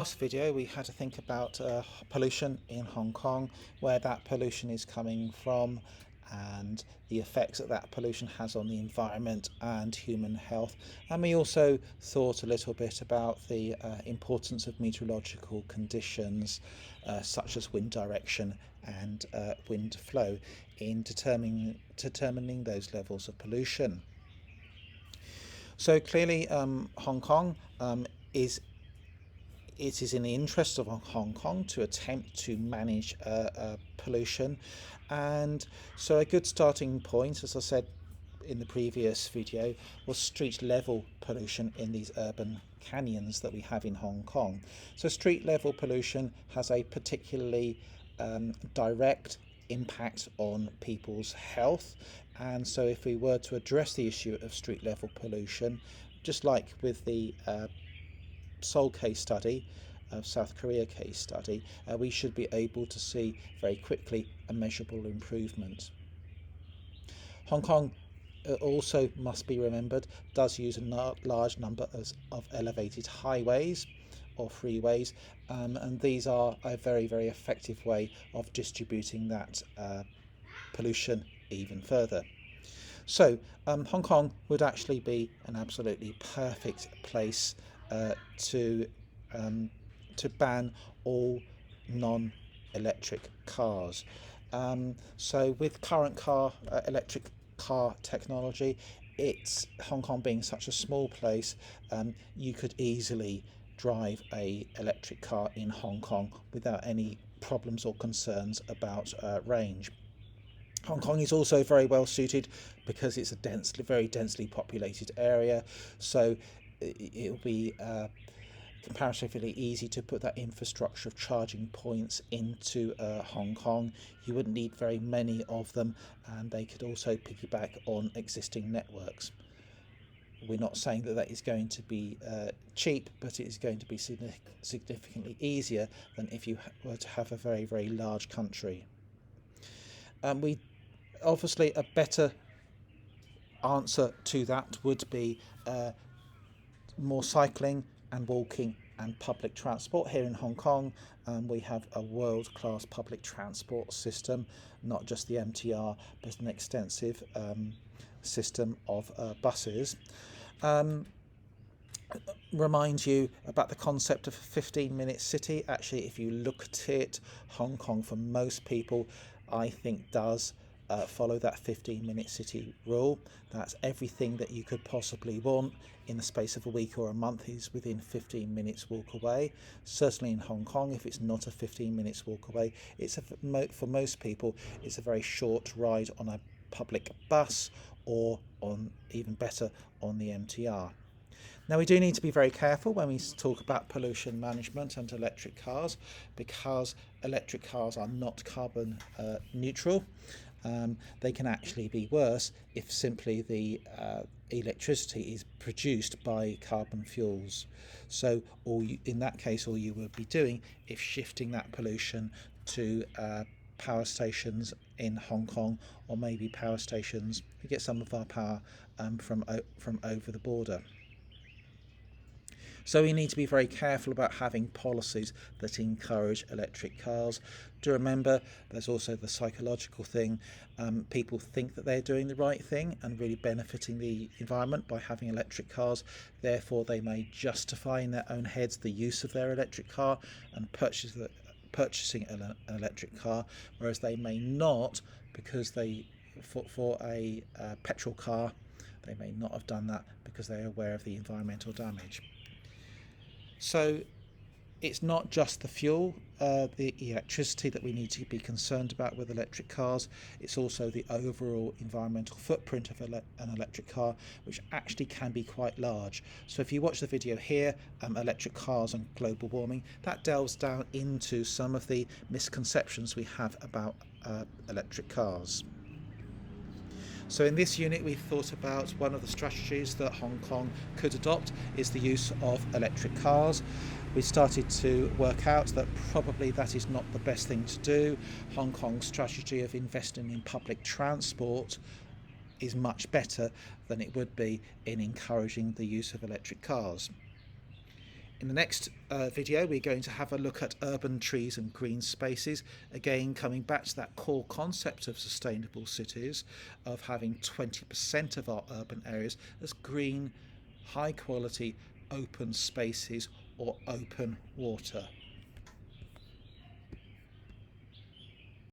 Last video we had to think about pollution in Hong Kong, where that pollution is coming from and the effects that that pollution has on the environment and human health. And we also thought a little bit about the importance of meteorological conditions such as wind direction and wind flow in determining those levels of pollution. So clearly Hong Kong is it is in the interest of Hong Kong to attempt to manage pollution, and so a good starting point, as I said in the previous video, was street level pollution in these urban canyons that we have in Hong Kong. So street level pollution has a particularly direct impact on people's health, and so if we were to address the issue of street level pollution, just like with the Seoul case study, South Korea case study, we should be able to see very quickly a measurable improvement. Hong Kong also must be remembered does use a large number of elevated highways or freeways, and these are a very effective way of distributing that pollution even further. So Hong Kong would actually be an absolutely perfect place to ban all non-electric cars. So with current electric car technology, it's Hong Kong being such a small place, you could easily drive a electric car in Hong Kong without any problems or concerns about range. Hong Kong is also very well suited because it's a very densely populated area, so it'll be comparatively easy to put that infrastructure of charging points into Hong Kong. You wouldn't need very many of them, and they could also piggyback on existing networks. We're not saying that is going to be cheap, but it is going to be significantly easier than if you were to have a very large country. We obviously a better answer to that would be more cycling and walking and public transport. Here in Hong Kong, we have a world-class public transport system, not just the MTR, but an extensive system of buses. Remind you about the concept of a 15-minute city. Actually, if you look at it, Hong Kong, for most people, I think does follow that 15-minute city rule. That's everything that you could possibly want in the space of a week or a month is within 15 minutes walk away. Certainly in Hong Kong, if it's not a 15 minutes walk away, for most people, it's a very short ride on a public bus, or on, even better, on the MTR. Now, we do need to be very careful when we talk about pollution management and electric cars, because electric cars are not carbon neutral. They can actually be worse if simply the electricity is produced by carbon fuels. So in that case, all you would be doing is shifting that pollution to power stations in Hong Kong, or maybe power stations. We get some of our power from over the border. So we need to be very careful about having policies that encourage electric cars. Do remember, there's also the psychological thing. People think that they're doing the right thing and really benefiting the environment by having electric cars. Therefore, they may justify in their own heads the use of their electric car and purchasing an electric car, whereas they may not, because for a petrol car, they may not have done that because they're aware of the environmental damage. So it's not just the fuel, the electricity that we need to be concerned about with electric cars. It's also the overall environmental footprint of an electric car, which actually can be quite large. So if you watch the video here, electric cars and global warming, that delves down into some of the misconceptions we have about electric cars. So in this unit, we've thought about one of the strategies that Hong Kong could adopt is the use of electric cars. We started to work out that probably that is not the best thing to do. Hong Kong's strategy of investing in public transport is much better than it would be in encouraging the use of electric cars. In the next video, we're going to have a look at urban trees and green spaces. Again, coming back to that core concept of sustainable cities, of having 20% of our urban areas as green, high quality, open spaces or open water.